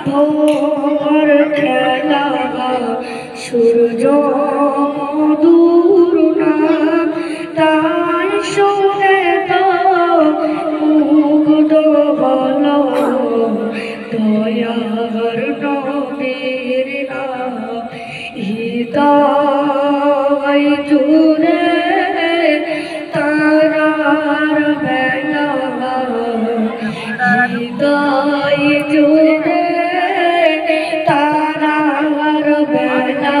ভোর খেলা সূর্য দূর না তাই শুনে তো মুগ্ধ হলো দয়ার নবীর নাম হৃদয় জুড়ে তারার বেলা হৃদয় জুড়ে তারার বেলা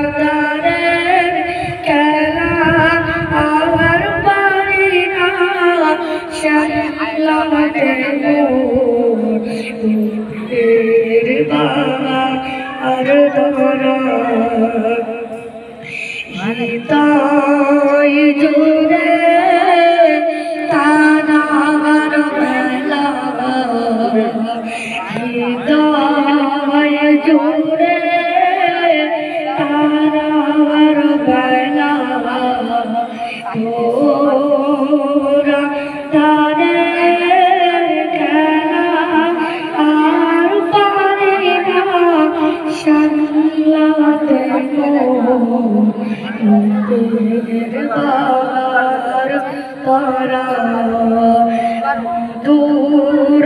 ভোরাদারের খেলা আর পারি না সালামতে মোর বাবা আর ধরা হৃদয় জুড়ে তারার বেলা হৃদয় জুড়ে তারার বেলা ওরা তাদের খেলা আর পারে না সালাতে মোদের বার তারা দূর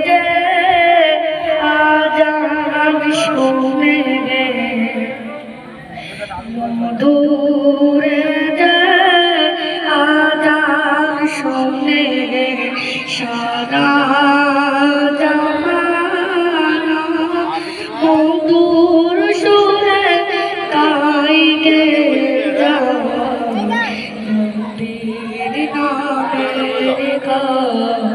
যে আজান শুনে দূরে যে আজান শুনে সারা জামানা মধুর সুরে তাই গে যায় নবীর নামের গান।